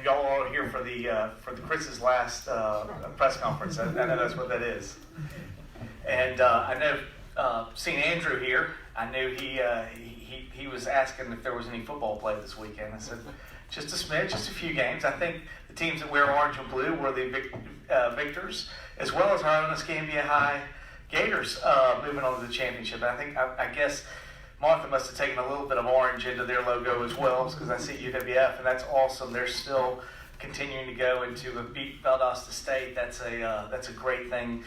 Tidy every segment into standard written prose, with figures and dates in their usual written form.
y'all are here for the Chris's last press conference. I know that's what that is. And I know seeing Andrew here, I knew he was asking if there was any football play this weekend. I said, just a smidge, just a few games. I think the teams that wear orange and blue were the victors, as well as our own Escambia High Gators moving on to the championship. And I guess Martha must have taken a little bit of orange into their logo as well, because I see UWF, and that's awesome. They're still continuing to go into beat Valdosta State. That's a great thing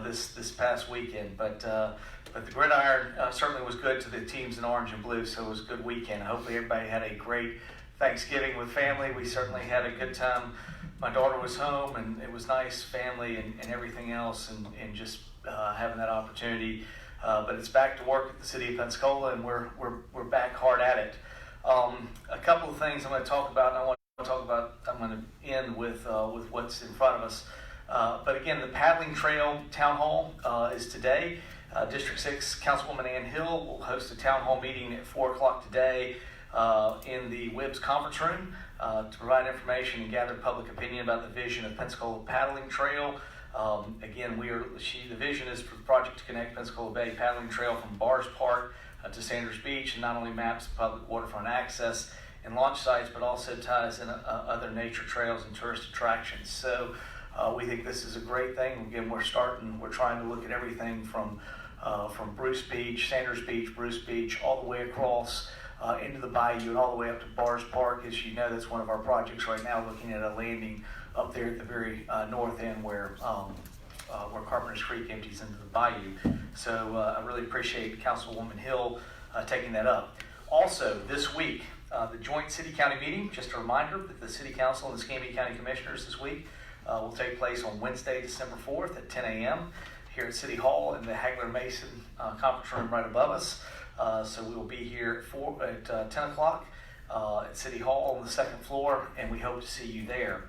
this past weekend. But the gridiron certainly was good to the teams in orange and blue, so it was a good weekend. Hopefully everybody had a great Thanksgiving with family. We certainly had a good time. My daughter was home, and it was nice, family and everything else, and just having that opportunity. But it's back to work at the City of Pensacola, and we're back hard at it. A couple of things I'm going to talk about, and I'm going to end with what's in front of us. But again, the paddling trail town hall is today. District 6 Councilwoman Ann Hill will host a town hall meeting at 4 o'clock today in the WIBS conference room to provide information and gather public opinion about the vision of Pensacola Paddling Trail. Again, the vision is for the project to connect Pensacola Bay Paddling Trail from Bars Park to Sanders Beach, and not only maps public waterfront access and launch sites, but also ties in other nature trails and tourist attractions. So we think this is a great thing. Again, we're trying to look at everything from Bruce Beach, Sanders Beach, Bruce Beach, all the way across into the bayou and all the way up to Bars Park. As you know, that's one of our projects right now, looking at a landing up there at the very north end where Carpenter's Creek empties into the bayou. So I really appreciate Councilwoman Hill taking that up. Also, this week, the joint city-county meeting, just a reminder that the City Council and the Escambia County Commissioners this week will take place on Wednesday, December 4th at 10 a.m. here at City Hall in the Hagler-Mason conference room right above us. So we will be here at 10 o'clock at City Hall on the second floor, and we hope to see you there.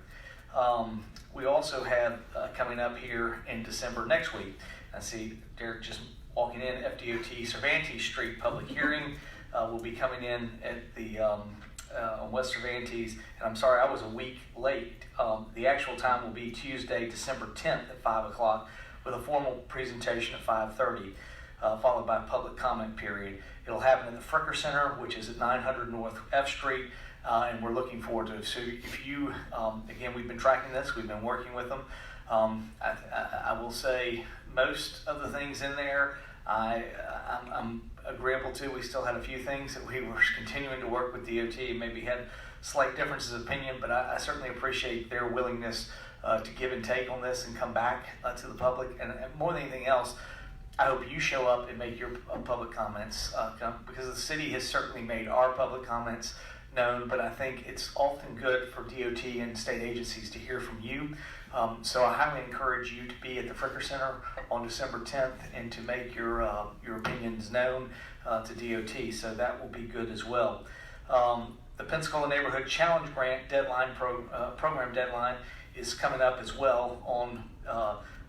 We also have coming up here in December next week, I see Derek just walking in, FDOT Cervantes Street public hearing will be coming in at the on West Cervantes, and I'm sorry I was a week late. The actual time will be Tuesday, December 10th at 5 o'clock with a formal presentation at 5:30. Followed by a public comment period. It'll happen in the Fricker Center, which is at 900 North F Street, and we're looking forward to it. So if you, again, we've been tracking this, we've been working with them. I will say most of the things in there I'm agreeable to. We still had a few things that we were continuing to work with DOT and maybe had slight differences of opinion, but I certainly appreciate their willingness to give and take on this and come back to the public. And more than anything else, I hope you show up and make your public comments because the city has certainly made our public comments known, but I think it's often good for DOT and state agencies to hear from you. So I highly encourage you to be at the Fricker Center on December 10th and to make your opinions known to DOT. So that will be good as well. The Pensacola Neighborhood Challenge Grant deadline program deadline is coming up as well on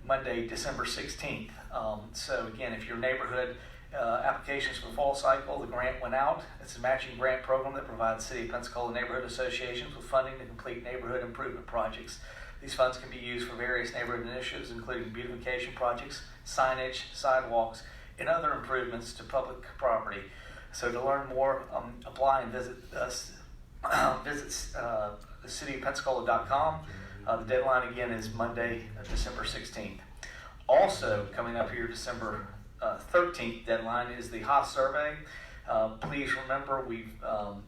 Monday, December 16th. So again, if your neighborhood applications for the fall cycle, the grant went out. It's a matching grant program that provides City of Pensacola neighborhood associations with funding to complete neighborhood improvement projects. These funds can be used for various neighborhood initiatives, including beautification projects, signage, sidewalks, and other improvements to public property. So to learn more, apply and visit us. Visit cityofpensacola.com. The deadline again is Monday, December 16th. Also coming up here, December 13th deadline is the Haas survey. Please remember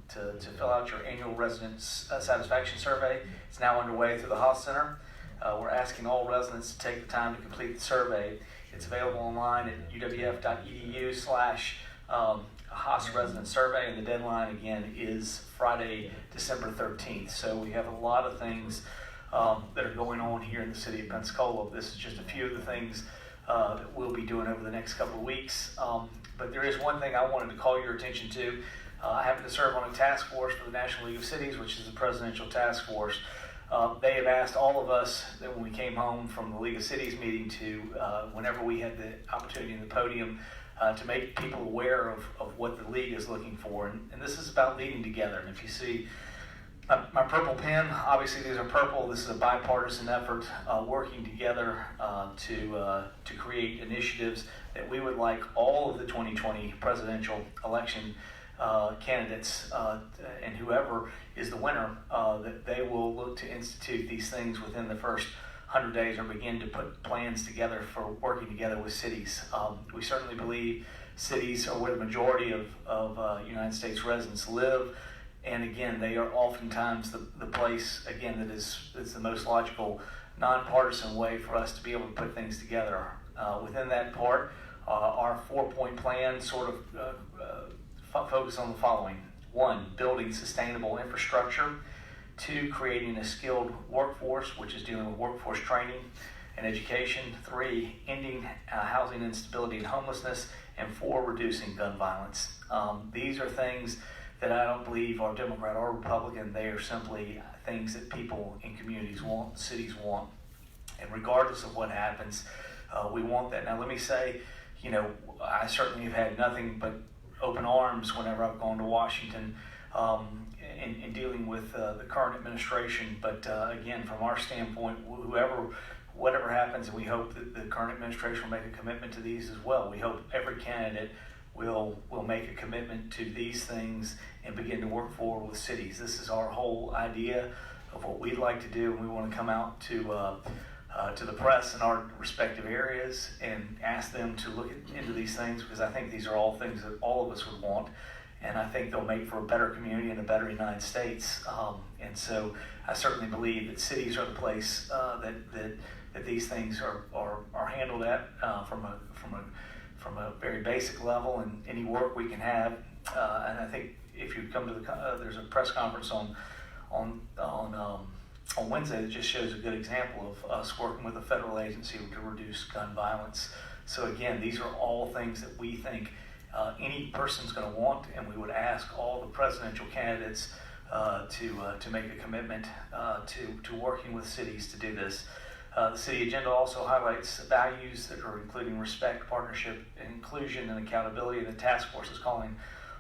to fill out your annual resident satisfaction survey. It's now underway through the Haas Center. We're asking all residents to take the time to complete the survey. It's available online at uwf.edu/Haas resident survey, and the deadline again is Friday, December 13th. So we have a lot of things that are going on here in the city of Pensacola. This is just a few of the things that we'll be doing over the next couple of weeks. But there is one thing I wanted to call your attention to. I happen to serve on a task force for the National League of Cities, which is a presidential task force. They have asked all of us that when we came home from the League of Cities meeting to whenever we had the opportunity in the podium to make people aware of what the league is looking for. And this is about leading together. And if you see My purple pen, obviously these are purple. This is a bipartisan effort working together to create initiatives that we would like all of the 2020 presidential election candidates and whoever is the winner, that they will look to institute these things within the first 100 days or begin to put plans together for working together with cities. We certainly believe cities are where the majority of United States residents live. And again, they are oftentimes the place, again, that is the most logical, nonpartisan way for us to be able to put things together. Within that part, our 4-point plan sort of focus on the following. 1, building sustainable infrastructure. 2, creating a skilled workforce, which is dealing with workforce training and education. 3, ending housing instability and homelessness. And 4, reducing gun violence. These are things that I don't believe are Democrat or Republican. They are simply things that people in communities want, cities want. And regardless of what happens, we want that. Now let me say, I certainly have had nothing but open arms whenever I've gone to Washington in dealing with the current administration. But again, from our standpoint, whatever happens, and we hope that the current administration will make a commitment to these as well. We hope every candidate will make a commitment to these things and begin to work forward with cities. This is our whole idea of what we'd like to do, and we want to come out to the press in our respective areas and ask them to look into these things, because I think these are all things that all of us would want, and I think they'll make for a better community and a better United States. And so I certainly believe that cities are the place that these things are handled at from a very basic level, and any work we can have. And I think if you come to there's a press conference on Wednesday that just shows a good example of us working with a federal agency to reduce gun violence. So again, these are all things that we think any person's going to want, and we would ask all the presidential candidates to make a commitment to working with cities to do this. The city agenda also highlights values that are including respect, partnership, inclusion, and accountability. And the task force is calling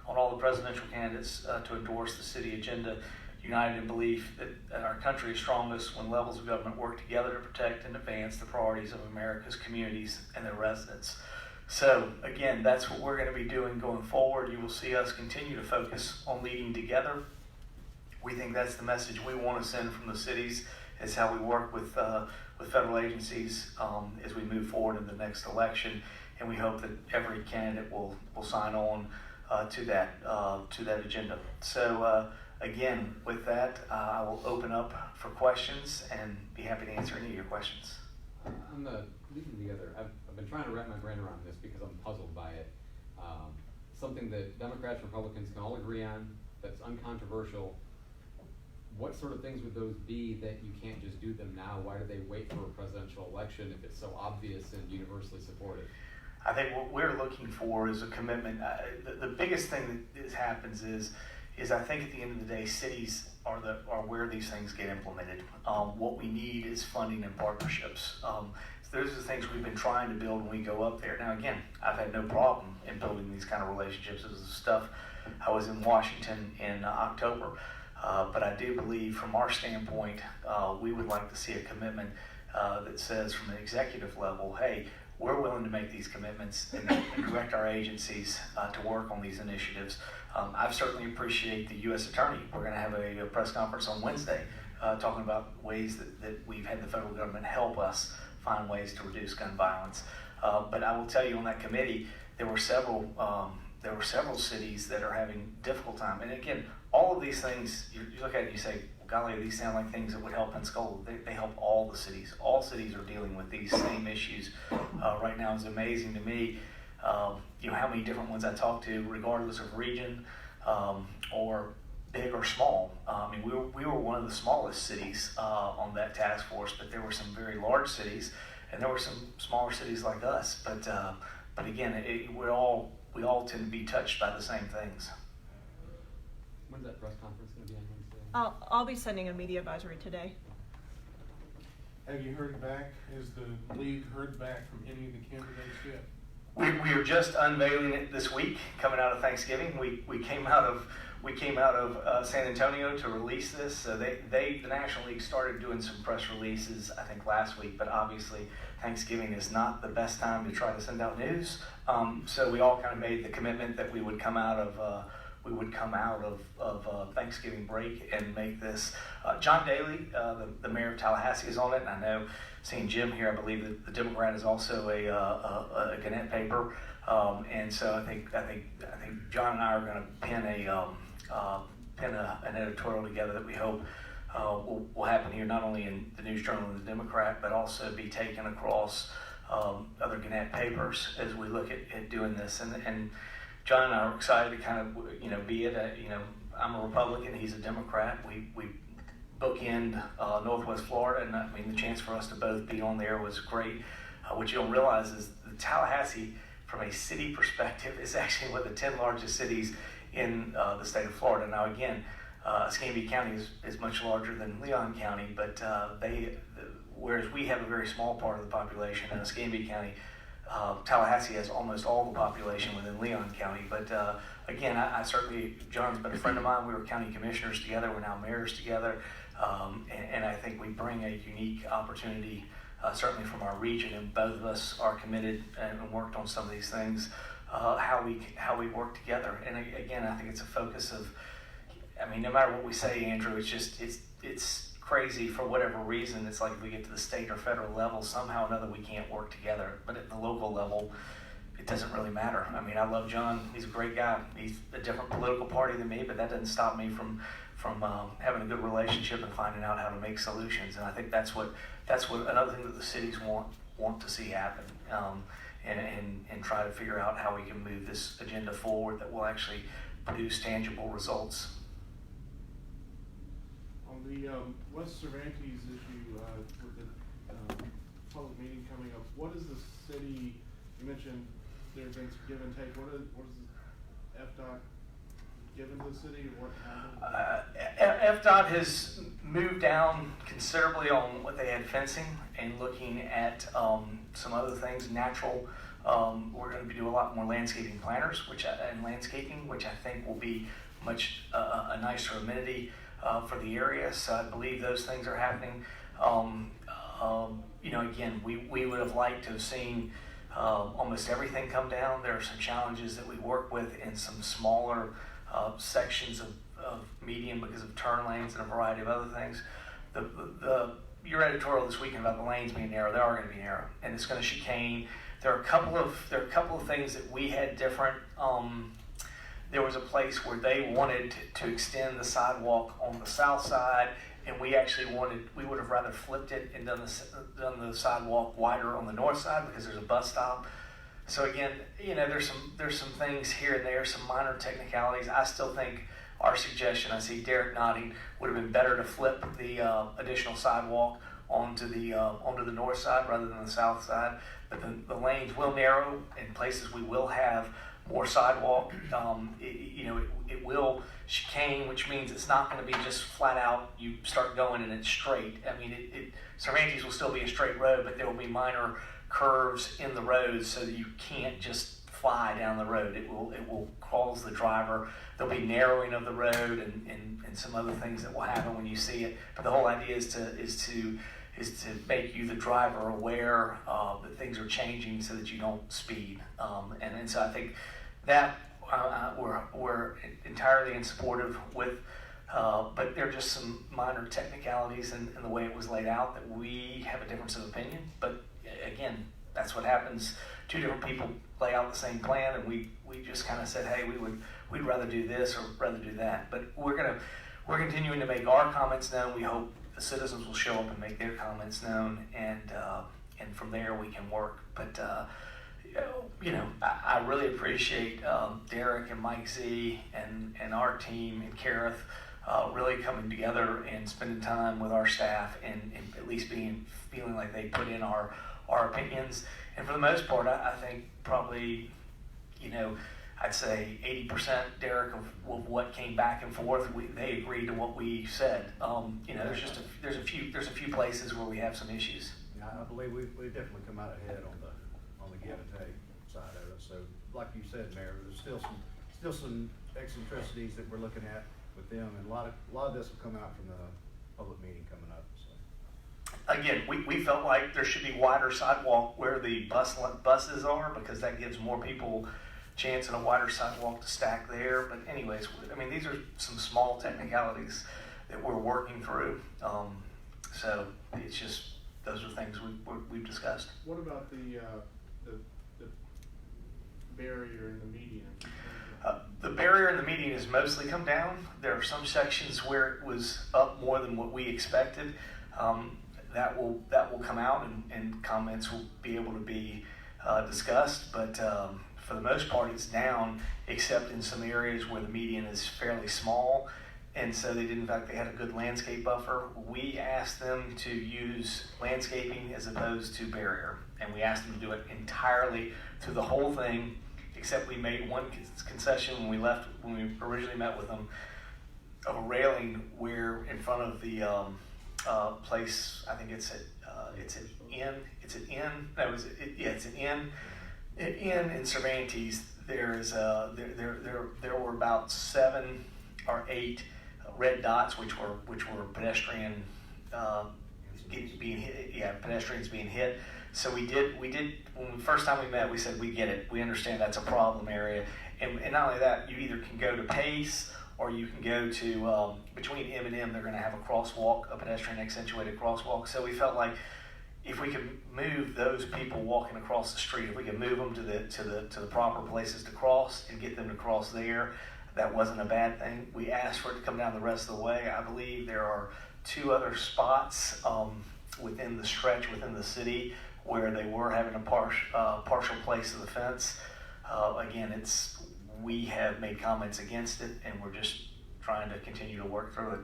on all the presidential candidates to endorse the city agenda, united in belief that our country is strongest when levels of government work together to protect and advance the priorities of America's communities and their residents. So again, that's what we're going to be doing going forward. You will see us continue to focus on leading together. We think that's the message we want to send from the cities. It's how we work with federal agencies as we move forward in the next election, and we hope that every candidate will sign on to that agenda. So again, with that, I will open up for questions and be happy to answer any of your questions. On the leading together, I've been trying to wrap my brain around this because I'm puzzled by it. Something that Democrats, Republicans can all agree on, that's uncontroversial. What sort of things would those be that you can't just do them now? Why do they wait for a presidential election if it's so obvious and universally supported? I think what we're looking for is a commitment. The biggest thing that happens is I think at the end of the day, cities are where these things get implemented. What we need is funding and partnerships. So those are the things we've been trying to build when we go up there. Now again, I've had no problem in building these kind of relationships. This is stuff I was in Washington in October. But I do believe from our standpoint, we would like to see a commitment that says from an executive level, hey, we're willing to make these commitments and direct our agencies to work on these initiatives. I certainly appreciate the U.S. Attorney. We're going to have a press conference on Wednesday talking about ways that we've had the federal government help us find ways to reduce gun violence. But I will tell you on that committee, there were several cities that are having difficult time. And again, all of these things, you look at it and you say, well, golly, these sound like things that would help Pensacola. They help all the cities. All cities are dealing with these same issues right now. It's amazing to me, how many different ones I talk to, regardless of region or big or small. I mean, we were one of the smallest cities on that task force, but there were some very large cities, and there were some smaller cities like us. But again, we all tend to be touched by the same things. When's that press conference going to be on Wednesday? I'll be sending a media advisory today. Have you heard back? Has the league heard back from any of the candidates yet? We are just unveiling it this week, coming out of Thanksgiving. We came out of San Antonio to release this. So the National League started doing some press releases, I think, last week. But obviously, Thanksgiving is not the best time to try to send out news. So we all kind of made the commitment that we would come out of Thanksgiving break and make this. John Daly, the mayor of Tallahassee, is on it, and I know, seeing Jim here, I believe that the Democrat is also a Gannett paper, and so I think John and I are going to pen an editorial together that we hope will happen here, not only in the News Journal and the Democrat, but also be taken across other Gannett papers as we look at doing this. And John and I are excited to kind of, be it. I'm a Republican, he's a Democrat. We bookend Northwest Florida, and I mean, the chance for us to both be on there was great. What you don't realize is the Tallahassee, from a city perspective, is actually one of the 10 largest cities in the state of Florida. Now, again, Escambia County is much larger than Leon County, but whereas we have a very small part of the population in Escambia County, Tallahassee has almost all the population within Leon County. But again, I certainly, John's been a friend of mine. We were county commissioners together. We're now mayors together. And I think we bring a unique opportunity, certainly from our region, and both of us are committed and worked on some of these things, how we work together. And again, I think it's a focus of, I mean, no matter what we say, Andrew, it's crazy for whatever reason. It's like if we get to the state or federal level, somehow or another we can't work together. But at the local level, it doesn't really matter. I mean, I love John. He's a great guy. He's a different political party than me, but that doesn't stop me from having a good relationship and finding out how to make solutions. And I think that's what another thing that the cities want to see happen, and try to figure out how we can move this agenda forward that will actually produce tangible results. On the West Cervantes issue with the public meeting coming up, what is the city? You mentioned there have been some give and take. What is the FDOT given to the city, or what happened? FDOT has moved down considerably on what they had fencing and looking at some other things, natural. We're going to do a lot more landscaping planters, and landscaping, which I think will be much a nicer amenity for the area. So I believe those things are happening. Again, we would have liked to have seen almost everything come down. There are some challenges that we work with in some smaller sections of median because of turn lanes and a variety of other things. Your editorial this weekend about the lanes being narrow, they are going to be narrow, and it's going to chicane. There are a couple of things that we had different. There was a place where they wanted to extend the sidewalk on the south side, and we would have rather flipped it and done the sidewalk wider on the north side because there's a bus stop. So again, there's some things here and there, some minor technicalities. I still think our suggestion, I see Derek nodding, would have been better to flip the additional sidewalk onto the north side rather than the south side. But the lanes will narrow. In places we will have more sidewalk. It will chicane, which means it's not going to be just flat out, you start going and it's straight. I mean, Cervantes will still be a straight road, but there will be minor curves in the road so that you can't just fly down the road. It will cause the driver. There'll be narrowing of the road and some other things that will happen when you see it. But the whole idea is to make you, the driver, aware that things are changing so that you don't speed. And so I think that we're entirely in supportive with, but there are just some minor technicalities in the way it was laid out that we have a difference of opinion. But again, that's what happens. Two different people lay out the same plan, and we just kind of said, hey, we'd rather do this or rather do that. But we're continuing to make our comments known. We hope the citizens will show up and make their comments known, and from there we can work. But I really appreciate Derek and Mike Z and our team and Kareth really coming together and spending time with our staff and at least feeling like they put in our opinions. And for the most part, I think probably, I'd say 80% Derek of what came back and forth. They agreed to what we said. There's a few places where we have some issues. Yeah, I believe we definitely come out ahead on the give and take. side of it. So, like you said, Mayor, there's still some eccentricities that we're looking at with them, and a lot of this will come out from the public meeting coming up. So. Again, we felt like there should be wider sidewalk where the buses are, because that gives more people chance in a wider sidewalk to stack there. But anyways, I mean, these are some small technicalities that we're working through. So it's just, those are things we've discussed. What about the barrier in the median? The barrier in the median has mostly come down. There are some sections where it was up more than what we expected. That will come out, and comments will be able to be discussed. But for the most part, it's down, except in some areas where the median is fairly small. And so they had a good landscape buffer. We asked them to use landscaping as opposed to barrier. And we asked them to do it entirely through the whole thing, except we made one concession when we originally met with them, of a railing where in front of the place, I think it's an inn in Cervantes. There were about 7 or 8 red dots, which were pedestrian being hit. Yeah, pedestrians being hit. So we did when the first time we met, we said, we get it, we understand that's a problem area, and not only that, you either can go to Pace or you can go to between M and M. They're going to have a crosswalk, a pedestrian accentuated crosswalk. So we felt like if we could move those people walking across the street, if we could move them to the proper places to cross and get them to cross there, that wasn't a bad thing. We asked for it to come down the rest of the way. I believe there are 2 other spots within the stretch within the city where they were having a partial place of the fence. Again, we have made comments against it, and we're just trying to continue to work through it.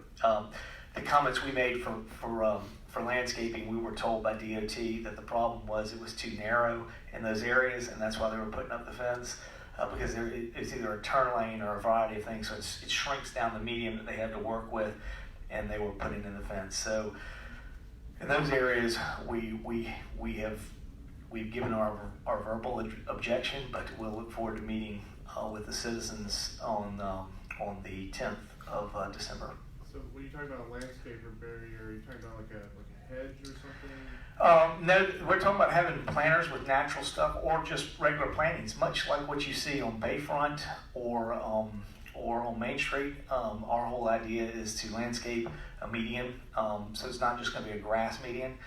The comments we made for landscaping, we were told by DOT that the problem was it was too narrow in those areas, and that's why they were putting up the fence, because it's either a turn lane or a variety of things, so it shrinks down the medium that they have to work with, and they were putting in the fence. So in those areas, we've given our verbal objection, but we'll look forward to meeting with the citizens on the 10th of December. So when you talk about a landscape or barrier, are you talking about like a hedge or something? No, we're talking about having planters with natural stuff, or just regular plantings, much like what you see on Bayfront or on Main Street. Our whole idea is to landscape a median, so it's not just going to be a grass median.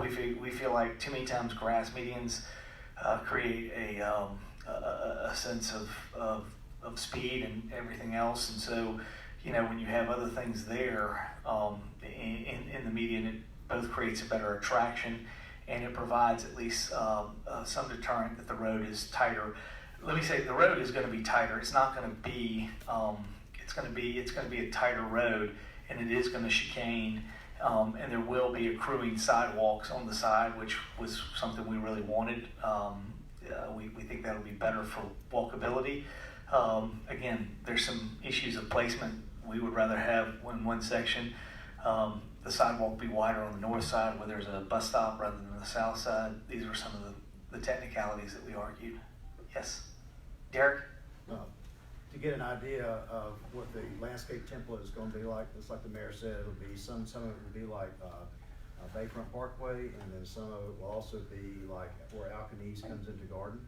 We feel like too many times grass medians create a sense of speed and everything else, and so when you have other things there in the median, it both creates a better attraction, and it provides at least some deterrent that the road is tighter. Let me say, the road is going to be tighter. It's not going to be. It's going to be a tighter road, and it is going to chicane, and there will be accruing sidewalks on the side, which was something we really wanted. We think that'll be better for walkability. Again, there's some issues of placement. We would rather have in one section the sidewalk be wider on the north side where there's a bus stop rather than the south side. These are some of the technicalities that we argued. Yes, Derek? To get an idea of what the landscape template is going to be like, just like the mayor said, it'll be some of it will be like Bayfront Parkway, and then some of it will also be like where Alcanese comes into Garden,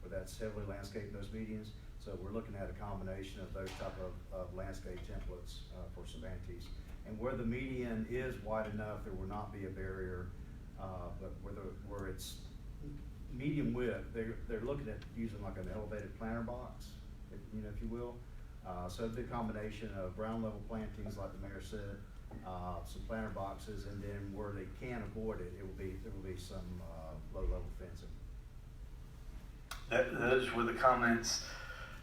where that's heavily landscaped, those medians. So we're looking at a combination of those type of landscape templates for Cervantes. And where the median is wide enough, there will not be a barrier, but where it's medium width, they're looking at using like an elevated planter box, if you will. So it'd be a combination of ground level plantings, like the mayor said, some planter boxes, and then where they can avoid it, there will be some low level fencing. Those were the comments.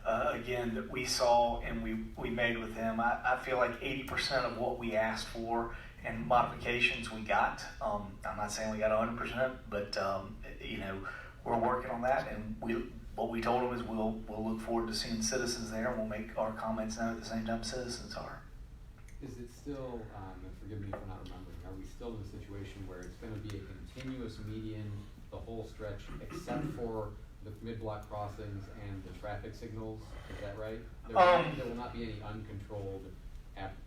Again, that we saw and we made with them. I feel like 80% of what we asked for and modifications we got. I'm not saying we got 100%, but we're working on that. And what we told them is we'll look forward to seeing citizens there, and we'll make our comments known at the same time citizens are. Is it still, and forgive me for not remembering, are we still in a situation where it's going to be a continuous median the whole stretch, except for the mid-block crossings and the traffic signals, is that right? There will not be any uncontrolled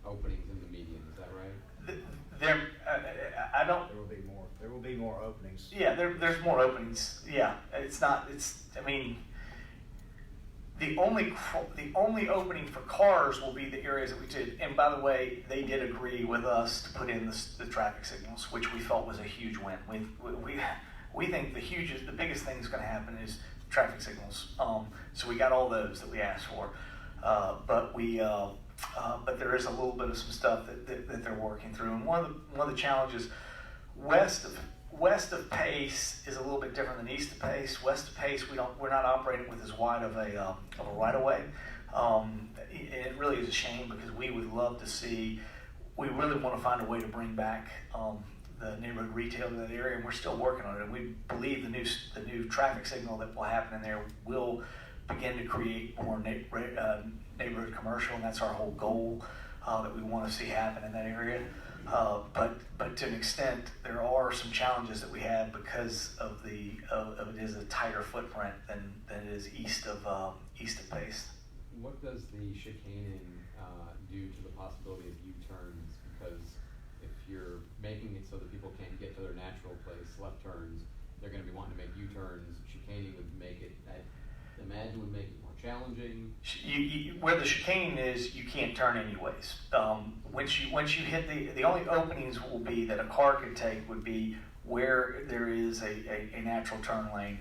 openings in the median, is that right? I don't. There will be more openings. Yeah, there's more openings. Yeah, I mean, the only opening for cars will be the areas that we did. And by the way, they did agree with us to put in the traffic signals, which we felt was a huge win. We think the biggest thing that's going to happen is traffic signals. So we got all those that we asked for, but there is a little bit of some stuff that they're working through. And one of the challenges west of Pace is a little bit different than east of Pace. West of Pace, we're not operating with as wide of a right of way. It really is a shame because we would love to see. We really want to find a way to bring back the neighborhood retail to that area, and we're still working on it. We believe the new traffic signal that will happen in there will begin to create more neighborhood commercial, and that's our whole goal that we want to see happen in that area. But to an extent, there are some challenges that we have because of it is a tighter footprint than it is east of Pace. What does the chicaning do to the possibility of U-turns? Because if you're making it so that people can't get to their natural place, left turns, they're going to be wanting to make U-turns. Chicaning would make it, I imagine, would make it more challenging. Where the chicaning is, you can't turn anyways. Once you hit the only openings will be that a car could take would be where there is a natural turn lane.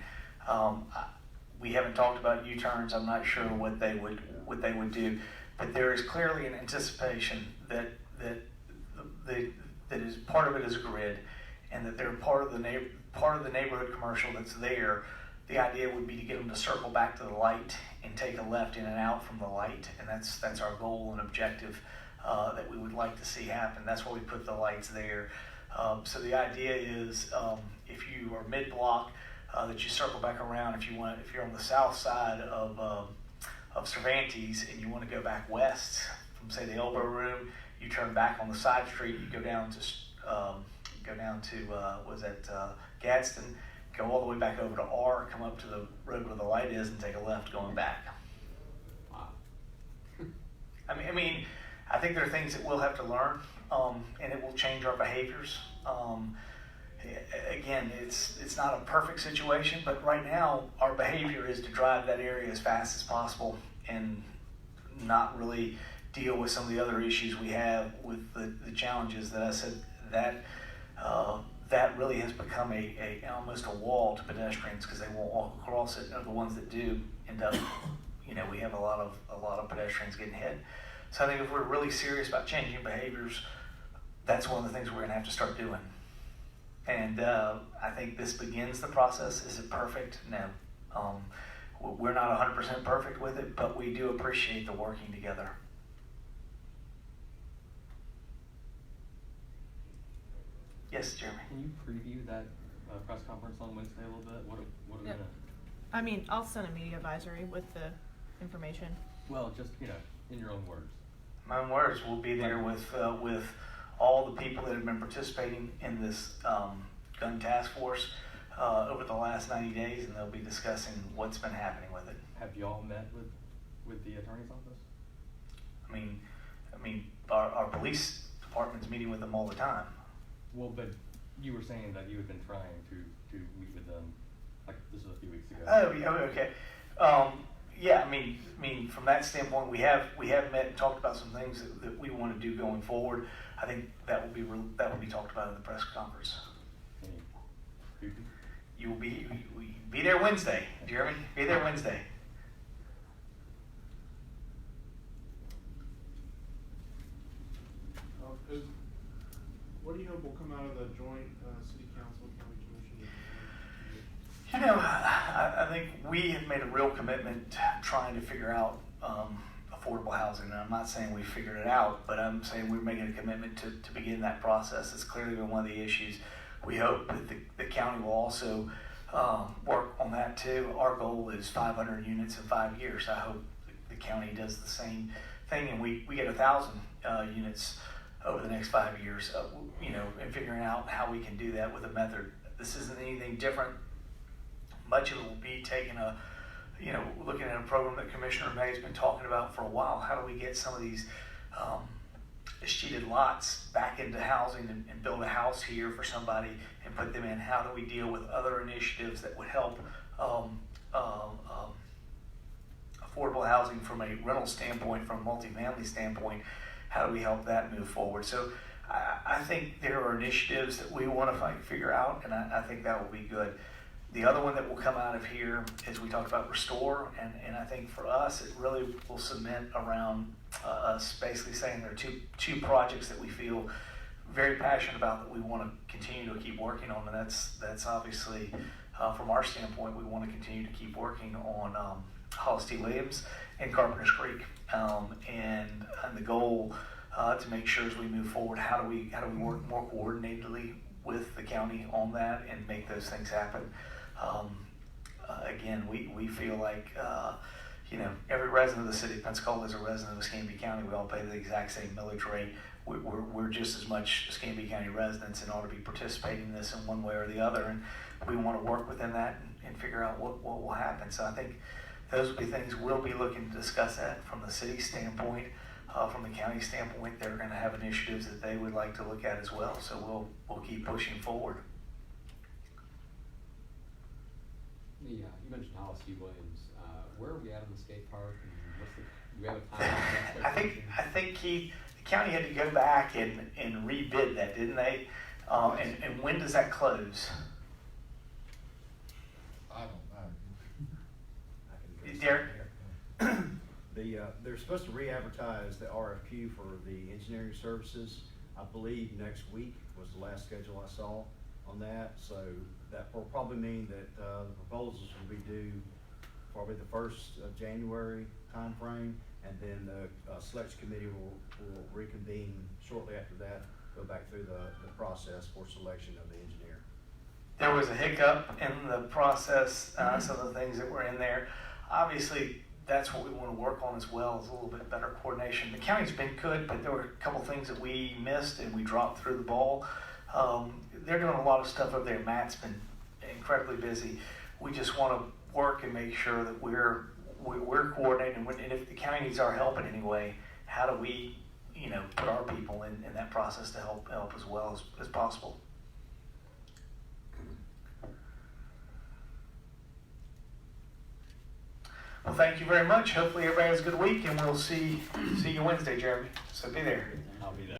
We haven't talked about U-turns. I'm not sure what they would do, but there is clearly an anticipation that is part of it is a grid, and that they're part of the neighborhood commercial that's there. The idea would be to get them to circle back to the light and take a left in and out from the light, and that's our goal and objective that we would like to see happen. That's why we put the lights there. So the idea is if you are mid-block, that you circle back around. If you're on the south side of Cervantes and you want to go back west from, say, the Elbow Room, you turn back on the side street. You go down to Gadsden, go all the way back over to R, come up to the road where the light is, and take a left going back. Wow. I mean, I think there are things that we'll have to learn, and it will change our behaviors. Again, it's not a perfect situation, but right now our behavior is to drive that area as fast as possible and not really deal with some of the other issues we have with the challenges that I said. That really has become almost a wall to pedestrians because they won't walk across it. And the ones that do end up, we have a lot of pedestrians getting hit. So I think if we're really serious about changing behaviors, that's one of the things we're going to have to start doing. And I think this begins the process. Is it perfect? No. We're not 100% perfect with it, but we do appreciate the working together. Yes, Jeremy. Can you preview that press conference on Wednesday a little bit? What are we Yeah. gonna? I mean, I'll send a media advisory with the information. Well, just in your own words. My own words, we'll be there with all the people that have been participating in this gun task force over the last 90 days, and they'll be discussing what's been happening with it. Have y'all met with the attorney's office? I mean, our police department's meeting with them all the time. Well, but you were saying that you had been trying to meet with them, like this was a few weeks ago. Oh, yeah, okay. Yeah, I mean, from that standpoint, we have met and talked about some things that we want to do going forward. I think that will be talked about in the press conference. You will be there Wednesday, Jeremy. Be there Wednesday. What do you hope will come out of the joint city council and county commission? I think we have made a real commitment trying to figure out affordable housing. And I'm not saying we figured it out, but I'm saying we're making a commitment to begin that process. It's clearly been one of the issues. We hope that the county will also work on that too. Our goal is 500 units in 5 years. I hope the county does the same thing, and we get 1,000 units over the next 5 years, and figuring out how we can do that with a method. This isn't anything different. much of it will be taking looking at a program that Commissioner May's been talking about for a while. How do we get some of these sheeted lots back into housing and build a house here for somebody and put them in? How do we deal with other initiatives that would help affordable housing from a rental standpoint, from a multifamily standpoint? How do we help that move forward? So I think there are initiatives that we want to figure out, and I think that will be good. The other one that will come out of here is we talked about restore, and I think for us it really will cement around us basically saying there are two projects that we feel very passionate about that we want to continue to keep working on, and that's obviously from our standpoint we want to continue to keep working on Hollis T. Williams and Carpenter's Creek, and the goal to make sure as we move forward, how do we work more coordinatedly with the county on that and make those things happen. Again, we feel like every resident of the city of Pensacola is a resident of Escambia County. We all pay the exact same millage rate. We're just as much Escambia County residents and ought to be participating in this in one way or the other, and we want to work within that and figure out what will happen. So I think those will be things we'll be looking to discuss that from the city standpoint. From the county standpoint, they're going to have initiatives that they would like to look at as well. So we'll keep pushing forward. You mentioned Hollis T. Williams. Where are we at in the skate park? And do we have a time? I think the county had to go back and rebid that, didn't they? And when does that close? I don't know. Derek? They're supposed to re-advertise the RFQ for the engineering services. I believe next week was the last schedule I saw on that. So that will probably mean that the proposals will be due probably the 1st of January timeframe, and then the selection committee will reconvene shortly after that, go back through the process for selection of the engineer. There was a hiccup in the process, some of the things that were in there. Obviously, that's what we want to work on as well, is a little bit better coordination. The county's been good, but there were a couple things that we missed and we dropped through the ball. They're doing a lot of stuff over there. Matt's been incredibly busy. We just want to work and make sure that we're coordinating. And if the county needs our help in any way, how do we, put our people in that process to help as well as possible. Well, thank you very much. Hopefully everybody has a good week, and we'll see you Wednesday, Jeremy. So be there. I'll be there.